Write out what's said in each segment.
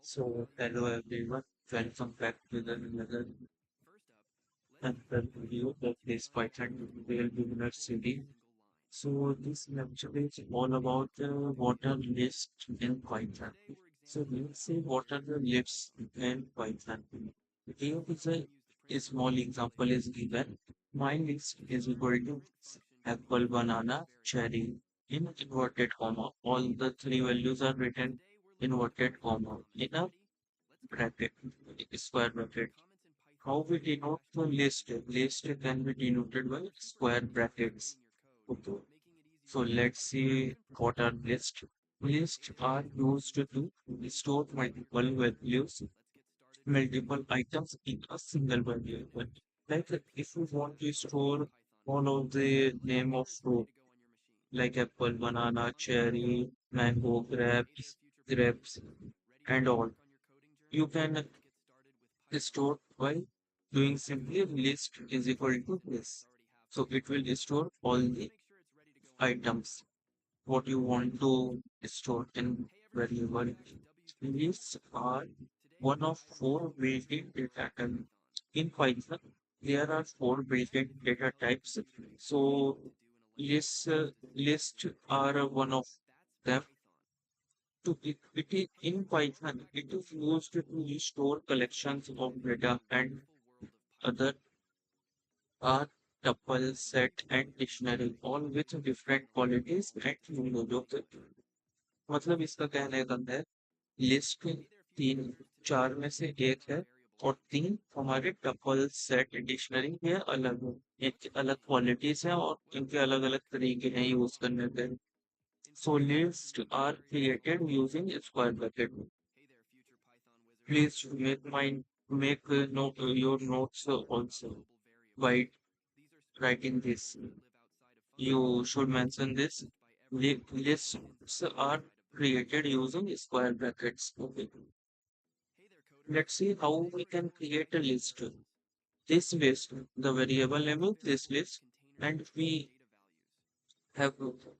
So, hello everyone, welcome back to the another another video of this Python Real Beginner City. So, this lecture is all about what are lists in Python. So, let's see what are the lists in Python. Here is a small example is given. My list is equal to apple, banana, cherry in inverted comma. All the three values are written inverted comma in a bracket, square bracket. How we denote the list? List can be denoted by square brackets. Okay. So let's see what are lists. Lists are used to store multiple values, multiple items in a single value. Like if you want to store all of the name of fruit, like apple, banana, cherry, mango, grapes, and all, you can store by doing simply list is equal to this. So it will store all the items what you want to store in variable. Lists are one of four built-in data types. In Python, there are four built-in data types. So lists are one of them. It is in Python, it is used to store collections of data and other are tuple, set, and dictionary, all with different qualities and use मतलब इसका कहने का है list तीन चार में से एक है और तीन हमारे टपल सेट डिक्शनरी में अलग है इनके अलग क्वालिटीज हैं और इनके अलग अलग तरीके हैं यूज करने के so list are created using square bracket please make note your notes also by writing this. You should mention this. Lists are created using square brackets. Okay. Let's see how we can create a list. This list, the variable name of this list, and we have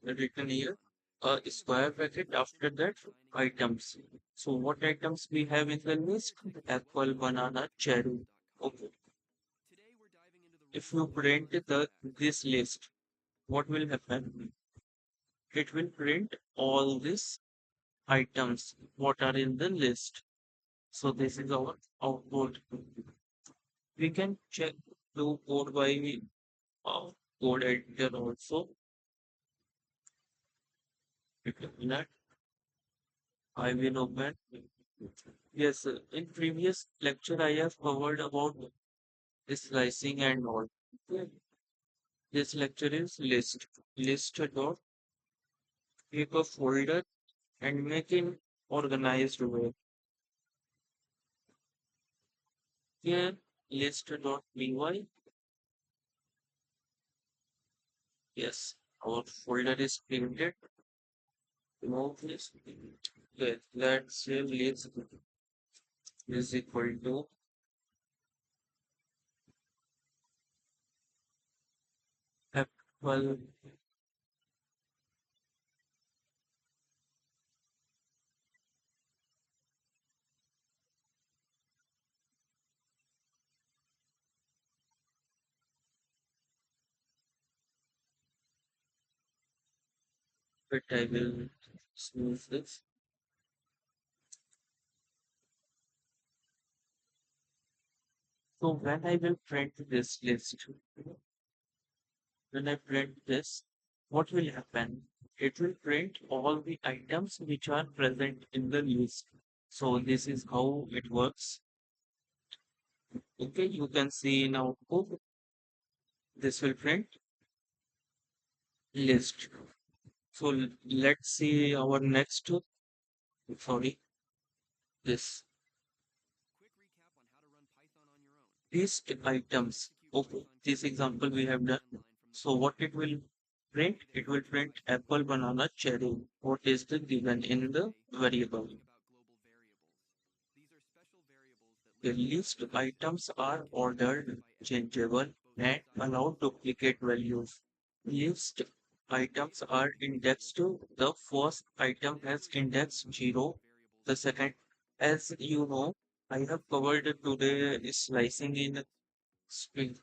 written here a square bracket after that items. So what items we have in the list? Apple, banana, cherry. Okay. If you print this list, what will happen? It will print all these items what are in the list. So this is our output. We can check do code by code editor also. That I will open. Yes, in previous lecture I have covered about slicing and all. Okay. This lecture is list. List dot make a folder and make an organized way. Here list.py. Yes, our folder is created. Remove this. Let's say list is equal to apple but I will smooth this. So when I will print this list, when I print this, what will happen? It will print all the items which are present in the list. So this is how it works. Okay, you can see in output, this will print list. So let's see our next, sorry, this list items. Okay, this example we have done. So what it will print? It will print apple, banana, cherry. What is the given in the variable? The list items are ordered, changeable, and allow duplicate values. List items are indexed to the first item has index 0 The second, as you know, I have covered today slicing in string.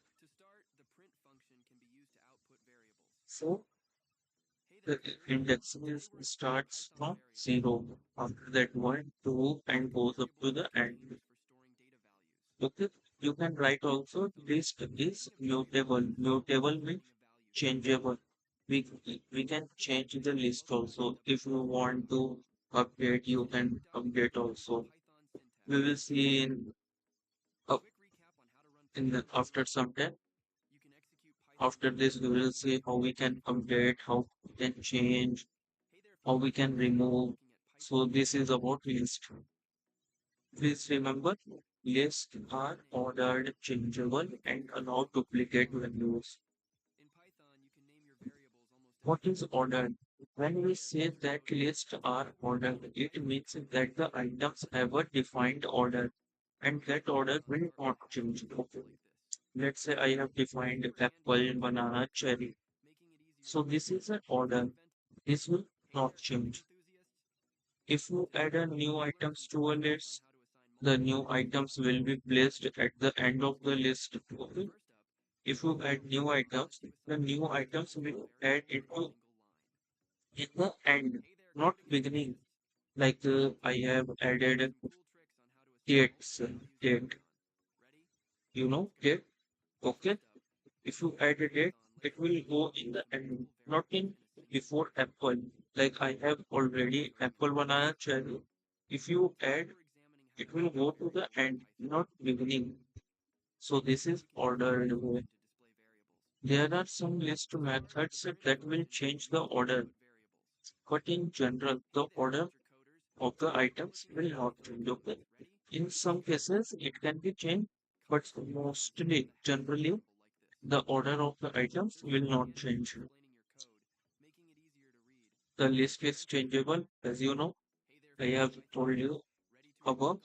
So the indexing starts from zero. After that, one, two, and goes up to the end. Okay, you can write also list is mutable. Mutable means changeable. We can change the list also. If you want to update, you can update also. We will see in the after some time. After this, we will see how we can update, how we can change, how we can remove. So this is about list. Please remember, lists are ordered, changeable, and allow duplicate values. What is ordered? When we say that lists are ordered, it means that the items have a defined order and that order will not change. Okay. Let's say I have defined apple, banana, cherry. So this is an order. This will not change. If you add a new items to a list, the new items will be placed at the end of the list. Okay. If you add new items, the new items will add into in the end, not beginning. Like I have added dates, date, date. Okay. If you add a date, it will go in the end, not in before apple. Like I have already apple, banana, cherry. If you add, it will go to the end, not beginning. So this is ordered way. There are some list methods that will change the order, but in general, the order of the items will not change. Okay. In some cases, it can be changed, but mostly, generally, the order of the items will not change. The list is changeable, as you know. I have told you above,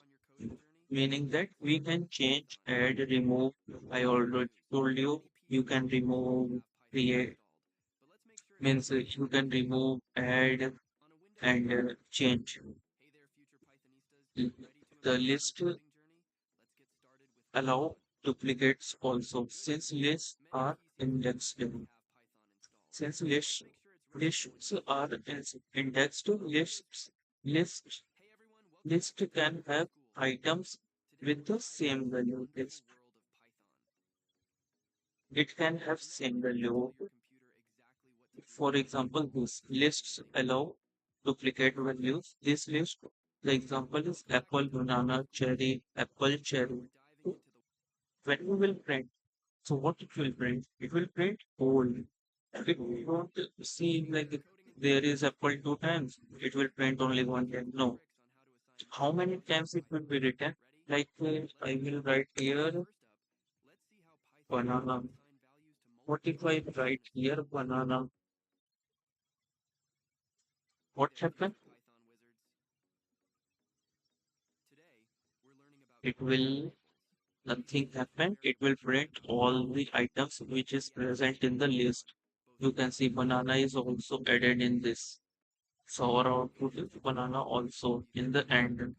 meaning that we can change, add, remove. I already told you you can remove, create, means you can remove, add, and change. The list allow duplicates also since lists are indexed. Since lists are indexed, lists list can have items with the same value. It can have same value. For example, this lists allow duplicate values. This list, the example is apple, banana, cherry, apple, cherry. When we will print, so what it will print? It will print whole. If we want to see like there is apple two times, it will print only one time. No. How many times it will be written? Like I will write here banana. What if I write here banana? What happen? It will nothing happen. It will print all the items which is present in the list. You can see banana is also added in this. So our output is banana also in the end.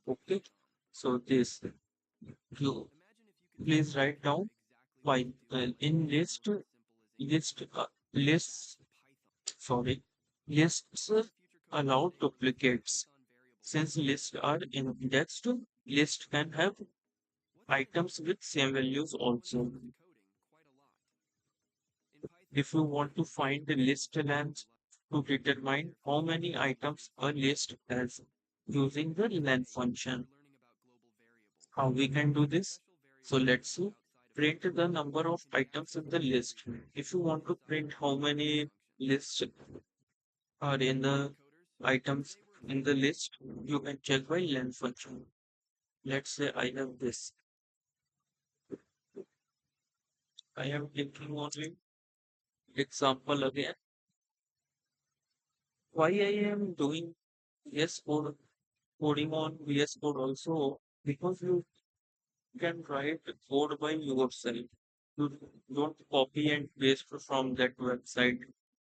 Okay. So this you please write down by in lists sorry lists allow duplicates. Since lists are indexed, list can have items with same values also. If you want to find the list length to determine how many items a list has using the length function, how we can do this? So let's see. Print the number of items in the list. If you want to print how many lists are in the items in the list, you can check by length function. Let's say I have this. I am taking only example again. Why I am doing VS Code, coding on VS Code also? Because you can write code by yourself. You don't copy and paste from that website.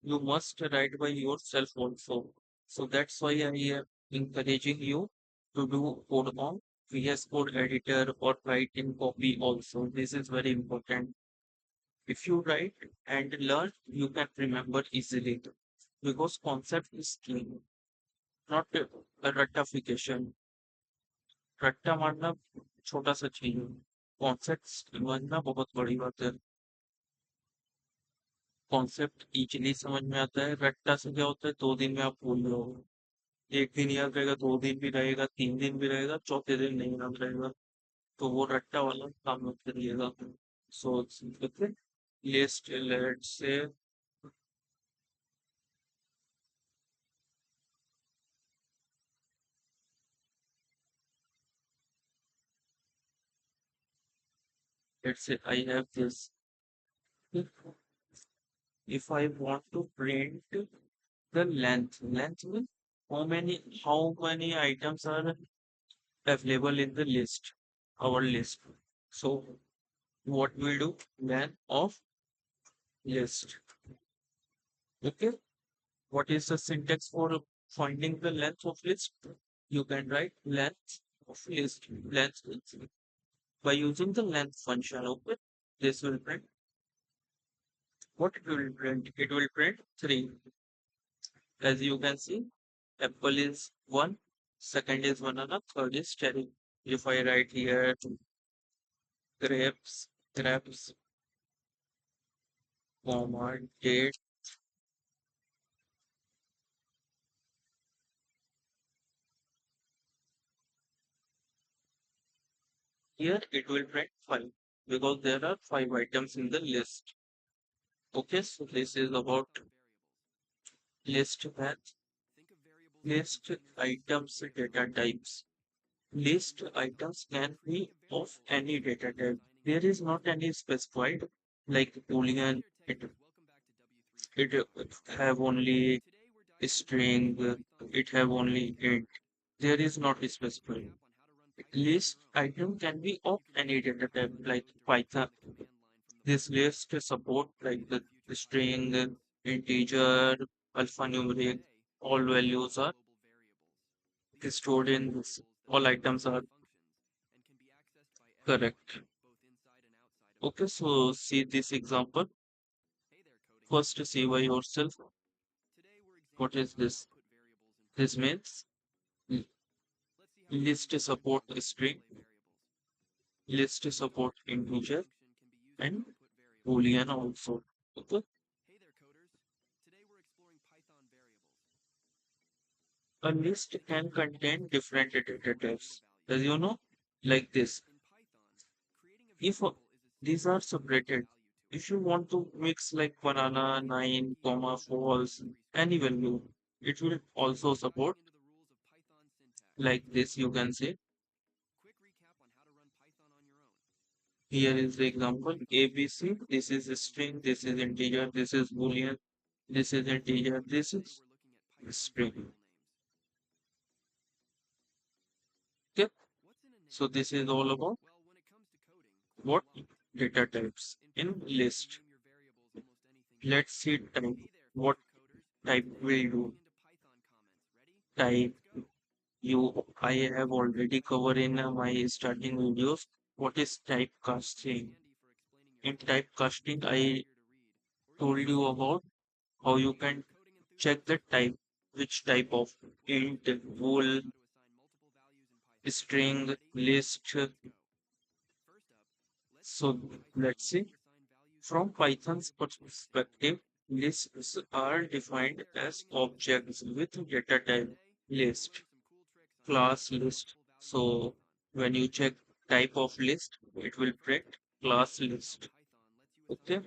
You must write by yourself also. So that's why I am encouraging you to do code on VS Code editor or write in copy also. This is very important. If you write and learn, you can remember easily because concept is key, not a ratification. रट्टा मारना छोटा सा चीज है concept समझना बहुत बड़ी बात है कॉन्सेप्ट इजीली समझ में आता है रट्टा से क्या होता है 2 दिन में आप भूल जाओगे एक दिन याद रहेगा 2 दिन भी रहेगा 3 दिन भी रहेगा चौथे दिन नहीं याद रहेगा तो वो रट्टा वाला काम मत करिएगा सो लिस्ट लेट से let's say I have this if I want to print the length means how many items are available in the list, our list. So what we'll do, length of list. Okay. What is the syntax for finding the length of list? You can write length of list, length by using the length function. Okay. This will print what it will print. It will print three. As you can see, apple is one, second is banana, third is cherry. If I write here grapes, comma, date, here it will print 5 because there are 5 items in the list. Okay, so this is about list math, list items data types. List items can be of any data type. There is not any specified like Boolean. It have only string. It have only int. There is not a specified. List item can be of any data type like Python. This list support like the string, integer, alphanumeric, all values are stored in this. All items are correct. Okay, so see this example. First, see by yourself. What is this? This means l- list support string, list support integer, and boolean also. Okay, a list can contain different data types. As you know, like this. If these are separated, if you want to mix like banana, 9, comma, false, any value, it will also support like this. You can say here is the example ABC. This is a string, this is integer, this is boolean, this is integer, this is string. Okay, so this is all about what data types in list. Let's see type. What type will you type? You, I have already covered in my starting videos what is typecasting. In typecasting, I told you about how you can check the type, which type of int, bool, string, list. So let's see. From Python's perspective, lists are defined as objects with data type list, class list. So when you check type of list, it will print class list. Okay.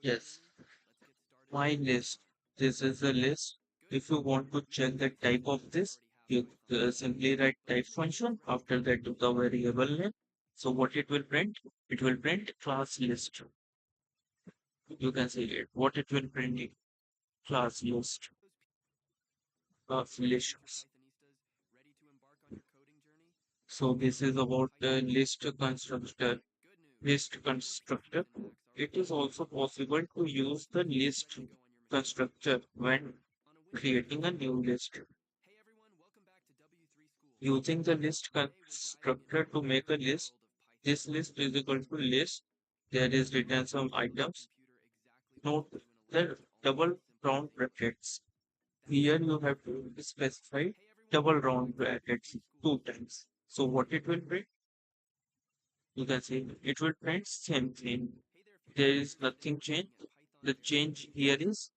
Yes, my list. This is a list. If you want to check the type of this, you simply write type function. After that, the variable name. So what it will print? It will print class list. You can see it. What it will print? It class list of lists. So this is about the list constructor. List constructor. It is also possible to use the list constructor when creating a new list. Using the list constructor to make a list, this list is equal to list. There is written some items. Note the double round brackets. Here you have to specify double round brackets two times. So what it will print? You can see it will print same thing. There is nothing changed. The change here is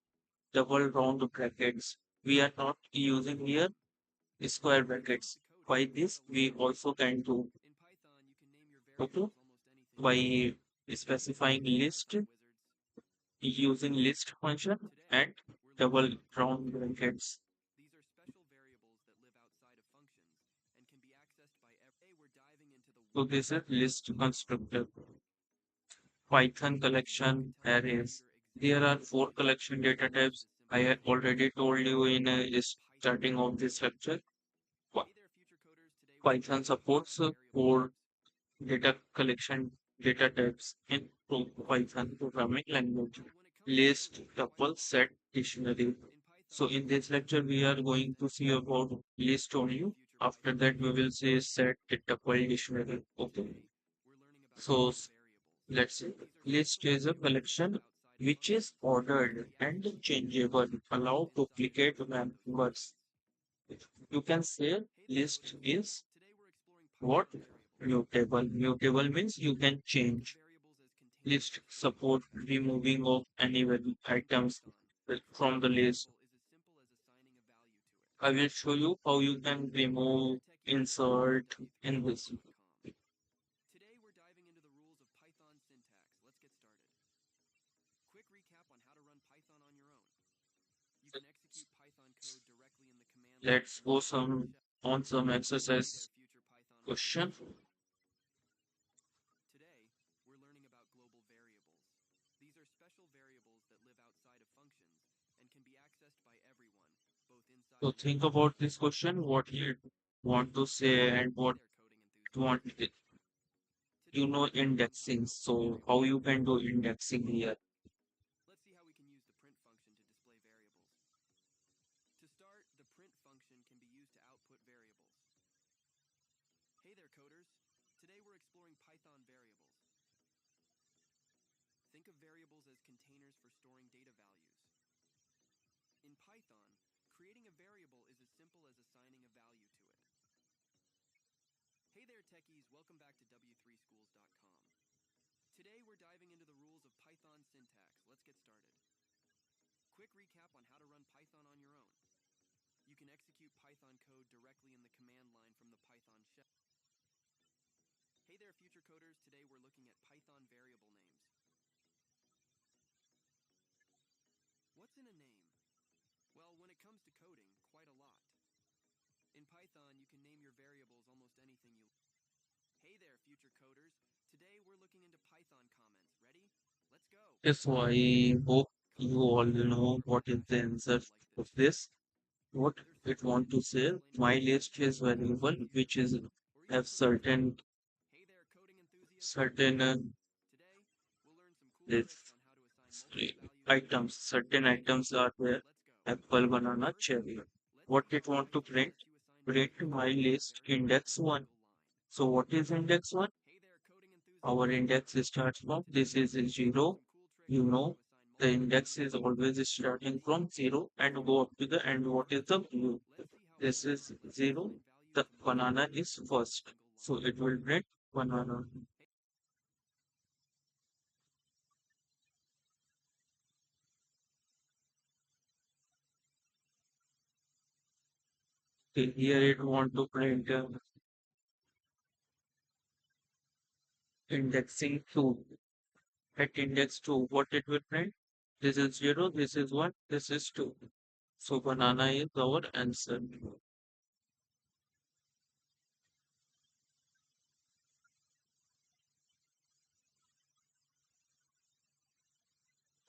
double round brackets. We are not using here square brackets. By this, we also can do okay by specifying list using list function and double round brackets. So this is list constructor. Python collection arrays. There are four collection data types. I had already told you in starting of this lecture. Py- Python supports four data collection data types in Python programming language. List, tuple, set, dictionary. So in this lecture, we are going to see about list only. After that, we will see set, tuple, dictionary. Okay. So let's say list is a collection which is ordered and changeable, allow duplicate members. You can say list is what? Mutable. Mutable means you can change. List support removing of any items from the list. I will show you how you can remove, insert in this. Let's go some exercise question. So think about this question, what you want to say and what you want you know indexing. So how you can do indexing here? Yes, so I hope you all know what is the answer of this. What it want to say, my list is variable, which is have certain this items. Certain items are there. Apple, banana, cherry. What it want to print? Print my list index one. So what is index one? Our index starts from this is a zero. You know, the index is always starting from zero and go up to the end. What is the blue? This is zero. The banana is first. So it will print banana. Okay, here it want to print indexing two. At index 2, what it will print? This is 0, this is 1, this is 2. So banana is our answer.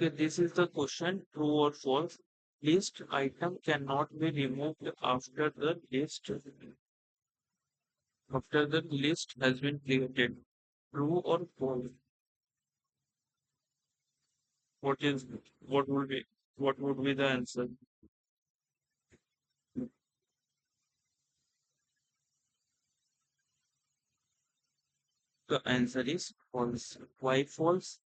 Okay, this is the question, true or false. List item cannot be removed after the list has been created. True or false? What is what would be what would be the answer? The answer is false. Why false?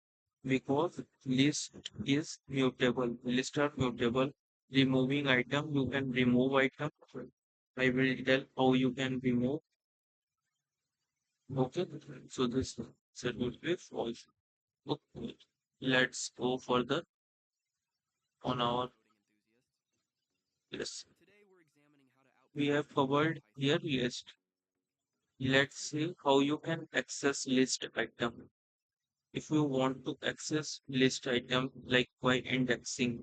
Because list is mutable. List are mutable. Removing item, you can remove item. I will tell how you can remove. Okay. So this answer would be false. Okay. Let's go further on our list. We have covered here list. Let's see how you can access list item. If you want to access list item like by indexing,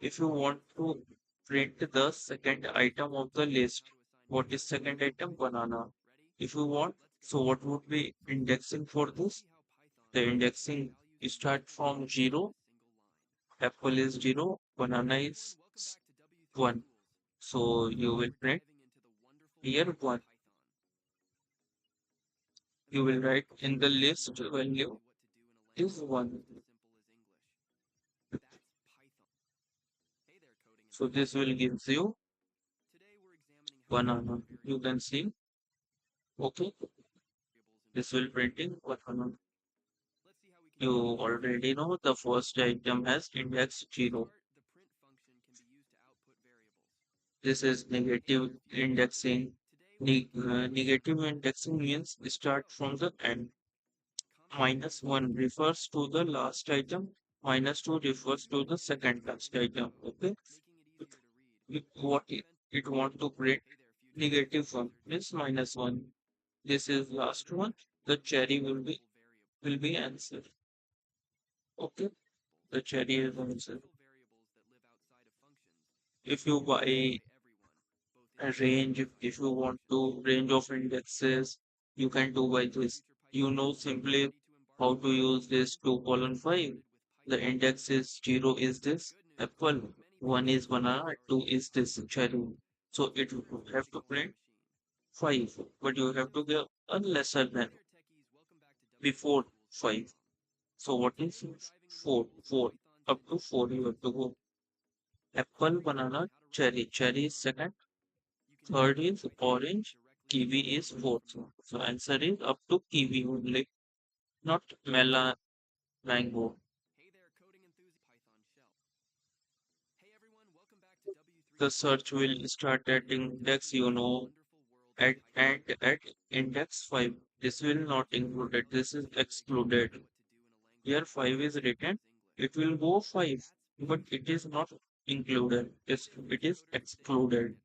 if you want to print the second item of the list, what is second item? Banana. If you want, so what would be indexing for this? The indexing start from 0, apple is 0, banana is 1. So you will print here 1. You will write in the list value is 1. So this will give you banana. You can see, okay, this will printing banana. You already know the first item has index 0. This is negative indexing. Negative indexing means start from the end. Minus 1 refers to the last item. Minus 2 refers to the second last item. Okay. What it want to print? Negative 1 means minus 1. This is last one. The cherry will be answer. Okay. The cherry is answer. If you buy a range, if you want to range of indexes, you can do by this. You know simply how to use this 2 colon 5. The index is 0 is this apple, 1 is banana, 2 is this cherry. So it will have to print 5, but you have to give a lesser than before 5. So what is 4? 4. Up to 4 you have to go. Apple, banana, cherry. Cherry is second. Third is orange, kiwi is fourth. So answer is up to kiwi only, not melon, mango. The search will start at index, at index 5. This will not included. This is excluded. Here 5 is written. It will go 5, but it is not included. It is excluded.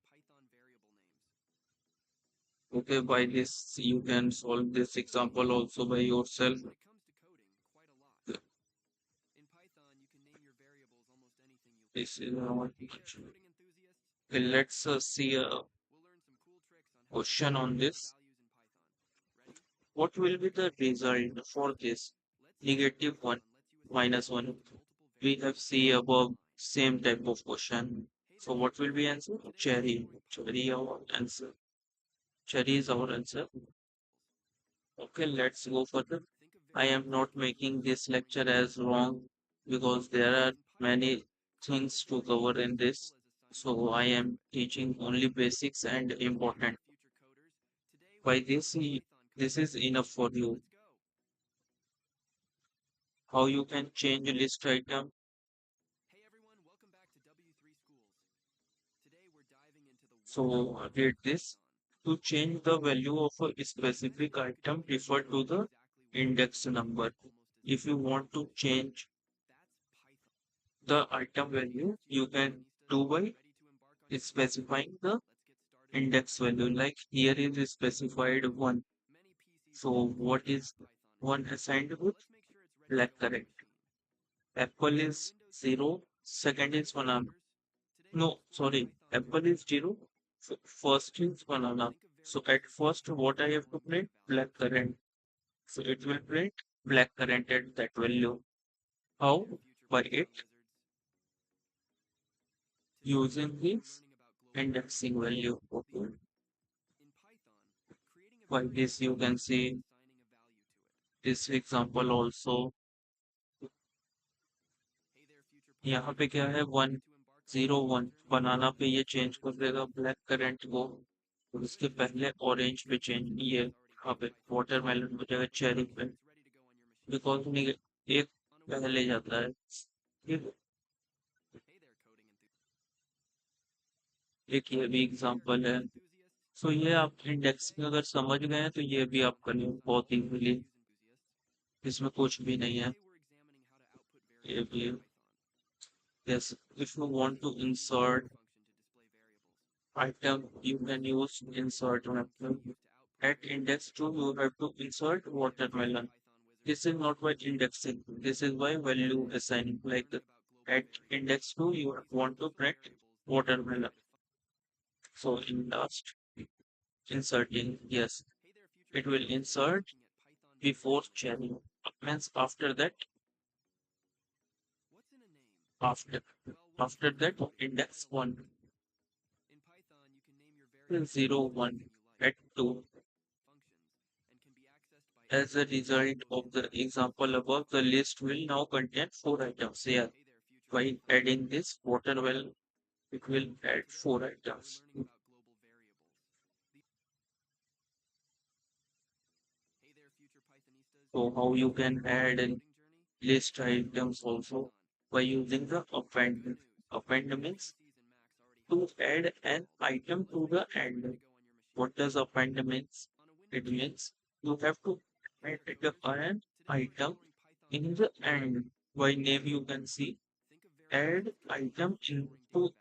Okay, by this you can solve this example also by yourself. This is our teacher. Okay, let's see a question on this. What will be the result for this? Negative 1, minus 1. We have see above same type of question. So what will be answer? Cherry. Cherry our answer. Cherry is our answer. Okay, let's go further. I am not making this lecture as long because there are many things to cover in this. So I am teaching only basics and important. By this, this is enough for you. How you can change a list item. So read this. To change the value of a specific item, refer to the index number. If you want to change the item value, you can do by specifying the index value. Like here is specified 1. So what is 1 assigned with? Black current. Apple is 0, second is banana. No, sorry. Apple is 0, first is banana. So at first, what I have to print? Black current. So it will print black current at that value. How? By it using this indexing value. Okay. By this, you can see this example also. यहाँ पे क्या है 101 बनाना पे ये change कर देगा black currant को और उसके पहले ऑरेंज पे चेंज ये यहाँ पे वाटरमेलन हो जाएगा चेरी पे बिकॉज एक पहले जाता है ठीक एक ये भी एग्जांपल है सो ये आप इंडेक्सिंग अगर समझ गए हैं तो ये भी आप करें बहुत इजीली इसमें कुछ भी नहीं है ये भी yes if you want to insert item you can use insert method at index 2 you have to insert watermelon. This is not by indexing. This is by value assigning. Like at index 2, you want to print watermelon. So in last inserting, yes, it will insert before cherry. Means after after that index 1 0 1 at 2. As a result of the example above, the list will now contain 4 items. Here, by adding this watermelon, it will add 4 items. So how you can add and list items also by using the append. Append means to add an item to the end. What does append means? It means you have to add an item in the end. By name you can see add item into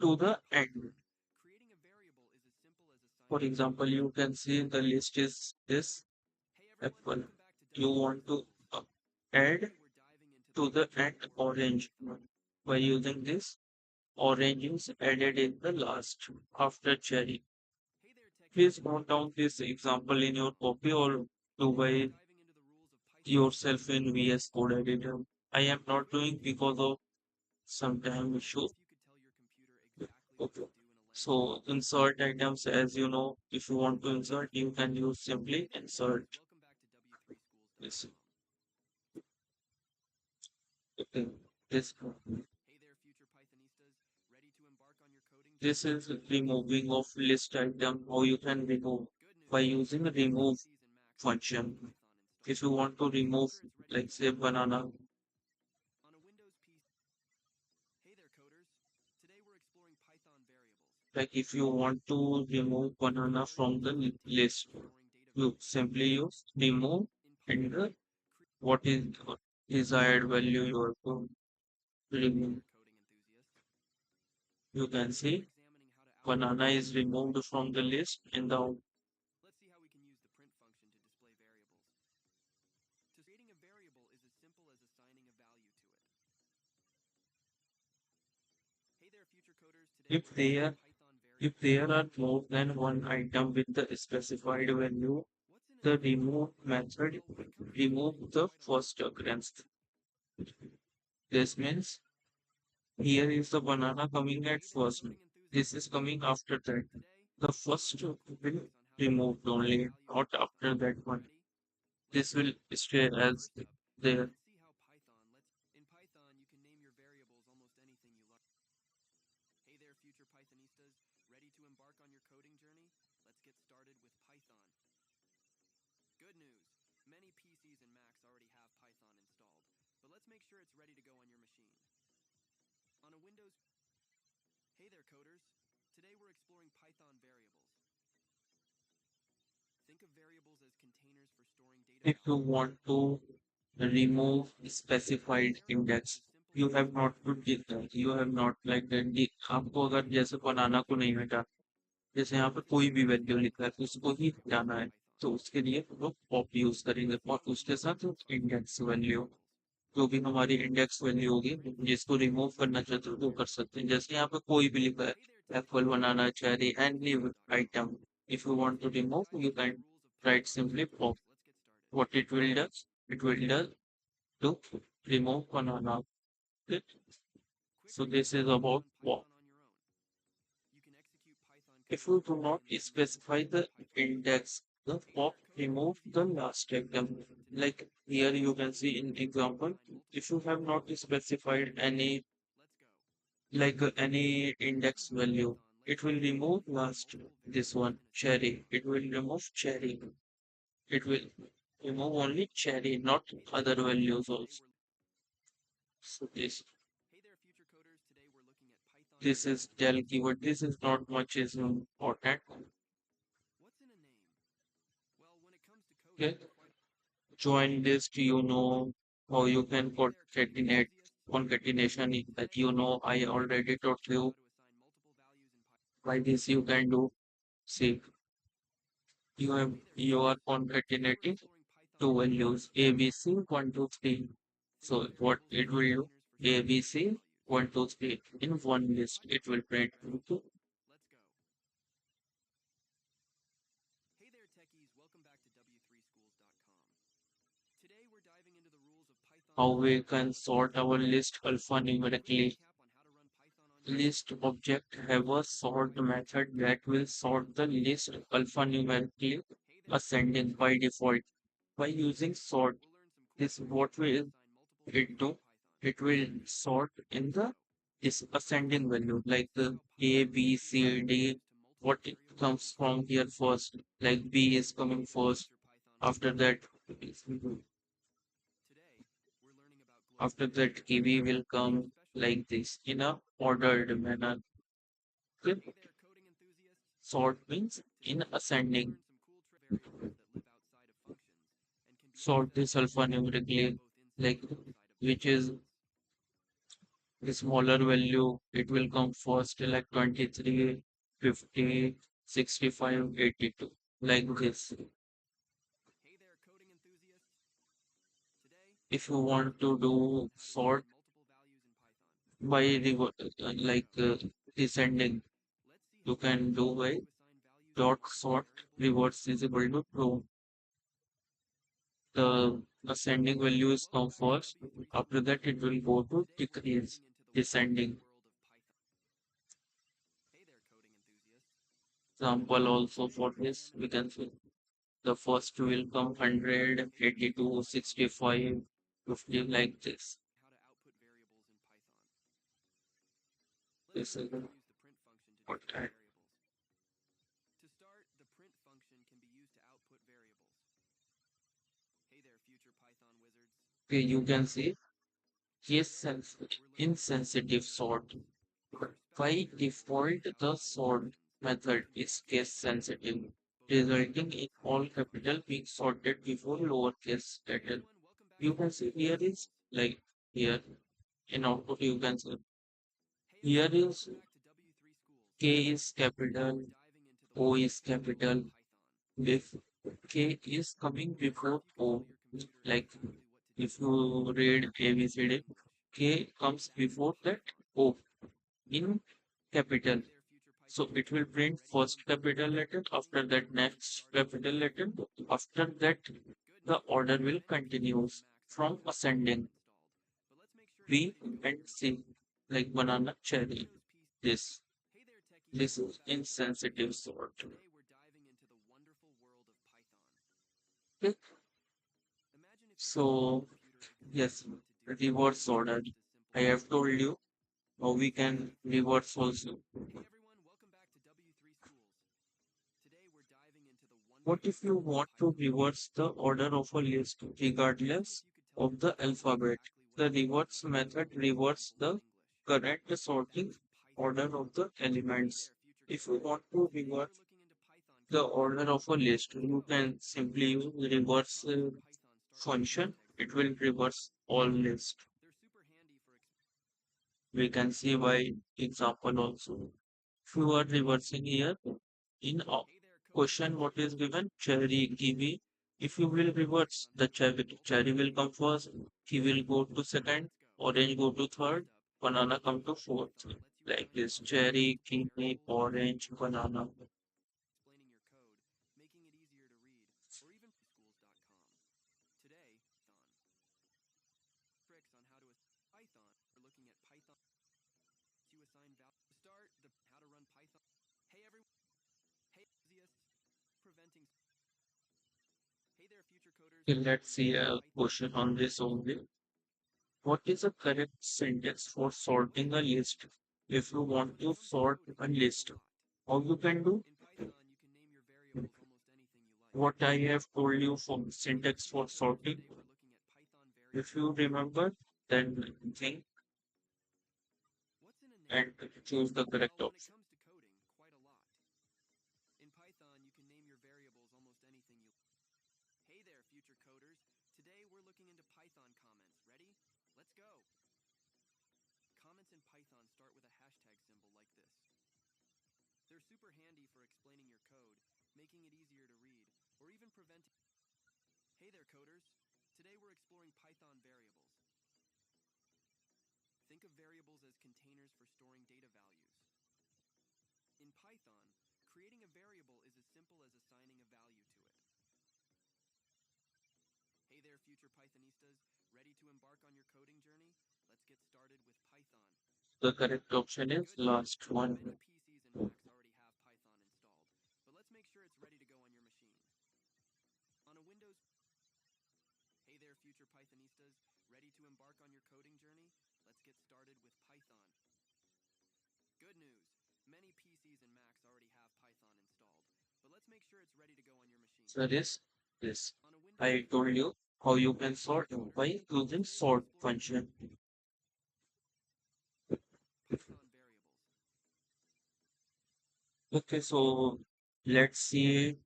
to the end. For example, you can see the list is this apple. You want to add to the end orange by using this orange is added in the last after cherry. Please note down this example in your copy or do by yourself in VS Code editor. I am not doing because of some time issue. Okay. So insert items as you know, if you want to insert, you can use simply insert this. Okay. This this is removing of list item. How you can remove by using remove function. If you want to remove, like say banana, like if you want to remove banana from the list, you simply use remove and what is the desired value you are to remove. You can see banana is removed from the list in the if there if there are more than one item with the specified value, the remove method remove the first occurrence. This means here is the banana coming at first. This is coming after that. The first will removed only, not after that one. This will stay as there. If you want to remove specified index, you have not to you have not like that आपको अगर जैसे बनाना को नहीं हटा जैसे यहाँ पे कोई भी वैल्यू लिखा है तो उसको ही हटाना है तो उसके लिए हम लोग पॉप यूज करेंगे और उसके साथ इंडेक्स वैल्यू, जो भी हमारी इंडेक्स वैल्यू होगी, जिसको रिमूव करना चाहते हो वो कर सकते हैं। जैसे यहाँ पे कोई भी लिखा है, apple, banana, cherry, any item, if you want to remove you can write simply pop. what it will does, it will do to remove banana. Okay. So this is about pop. If you do not specify the index, the pop remove the last item. Like here you can see in example, if you have not specified any any index value, it will remove last this one cherry. It will remove cherry. It will remove only cherry, not other values also. So this is del keyword. This is not much is important. Okay. Join list, you know how you can concatenate concatenation that you know I already taught you. By this you can do. See, you are concatenating two values ABC 1 2 3. So what it will do? ABC 1 2 3 in one list. It will print into how we can sort our list alphanumerically. List object have a sort method that will sort the list alphanumerically ascending by default. By using sort, this what will it do? It will sort in the this ascending value like the A, B, C, D. What it comes from here first, like B is coming first. After that, after that, kiwi will come like this in a ordered manner. Okay? Sort means in ascending. Sort this alphanumerically, like which is the smaller value, it will come first like 23, 50, 65, 82, like this. If you want to do sort by descending, you can do by dot sort reverse is equal to true. The ascending values come first. After that, it will go to decrease, descending. Example also for this, we can see the first will come 100, 82, 65, 50, like this. This is what I, okay, you can see case insensitive sort. By default, the sort method is case sensitive, resulting in all capital being sorted before lowercase letter. You can see here is like here in output you can see here is K is capital, O is capital. If K is coming before O, like if you read ABCD, K comes before that O in capital. So it will print first capital letter, after that next capital letter, after that the order will continue from ascending B and C, like banana, cherry. This this is insensitive sort. Okay. So yes, reverse order. I have told you how we can reverse also. What if you want to reverse the order of a list regardless of the alphabet? The reverse method reverses the correct sorting order of the elements. If you want to reverse the order of a list, you can simply use reverse function. It will reverse all list. We can see by example also. If you are reversing here in question what is given? Cherry, kiwi. If you will reverse, the cherry will come first, kiwi will go to second, orange go to third, banana come to fourth. Like this, cherry, kiwi, orange, banana. Okay, let's see a question on this only. What is a correct sentence for sorting a list? If you want to sort a list, how you can do? What I have told you for syntax for sorting. If you remember, then think and choose the correct option. The correct option is last one. So this. I told you how you can sort by using sort function. Okay, so let's see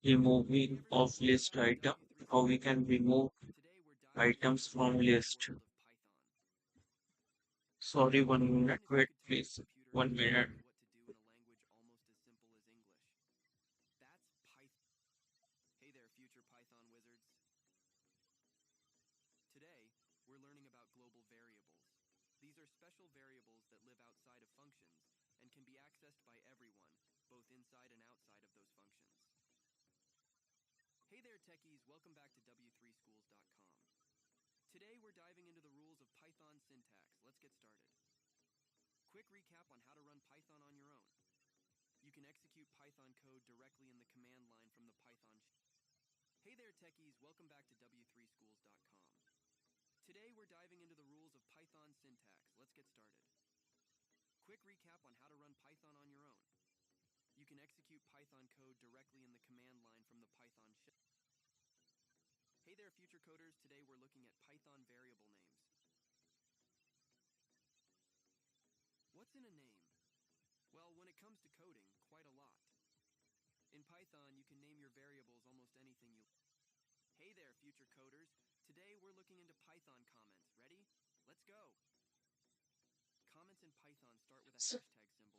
removing of list item. How we can remove items from list. Sorry, 1 minute. Wait, please. 1 minute.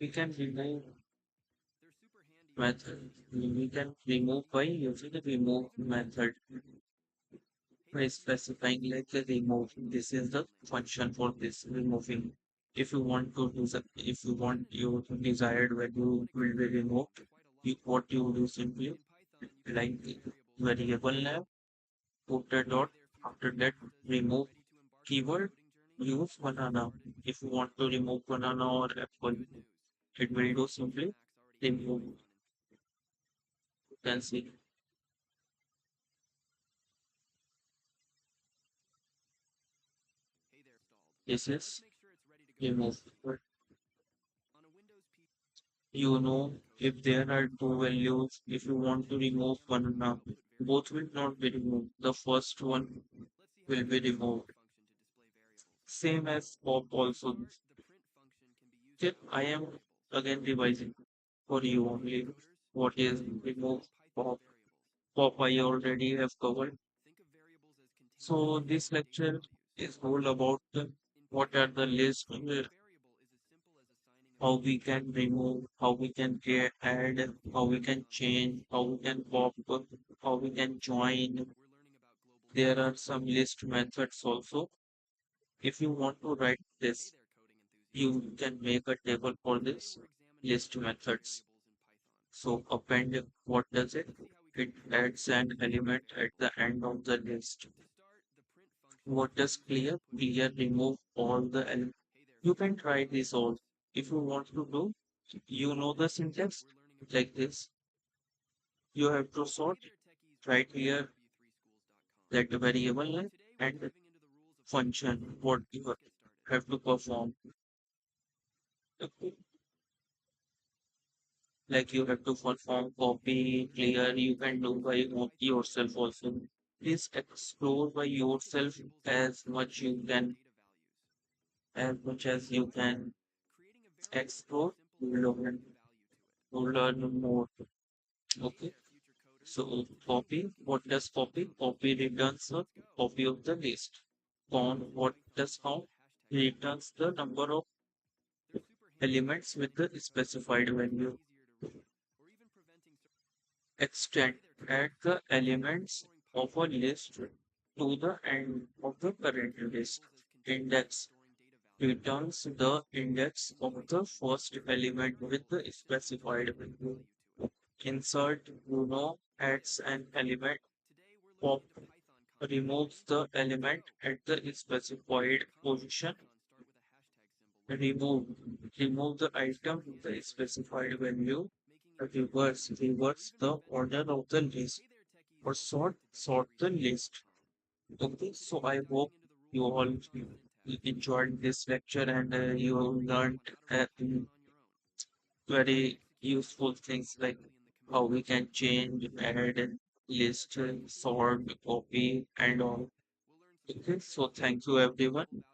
We can remove method. We can remove by using the remove method by specifying like the remove. This is the function for this removing. If you want to do some, if you want your desired value will be removed, what you do simply like variable name, put a dot, after that remove keyword, use banana. If you want to remove banana or apple, it will do simply remove. You can see this is remove. You know, if there are two values, if you want to remove banana, both will not be removed. The first one will be removed. Same as pop also. Okay, I am again revising for you only what is remove pop. Pop I already have covered. So this lecture is all about what are the list, how we can remove, how we can get add, how we can change, how we can pop, how we can join. There are some list methods also. If you want to write this, you can make a table for this list methods. So append, what does it? It adds an element at the end of the list. What does clear? Clear remove all the elements. You can try this all. If you want to do, you know the syntax like this. You have to sort right here that variable name and function what you have to perform. Okay. Like you have to perform copy, clear, you can do by yourself also. Please explore by yourself as much as you can explore, to learn more. Okay. So copy, what does copy? Copy returns a copy of the list. Count, what does count? Returns the number of elements with the specified value. Extend, add the elements of a list to the end of the current list. Index returns the index of the first element with the specified value. Insert, adds an element. Pop removes the element at the specified position. Remove remove the item with the specified value. Reverse the order of the list, or sort the list. Okay, so I hope you all enjoyed this lecture, and you learned very useful things like how we can change, add, list, sort, copy, and all. Okay, so thank you everyone.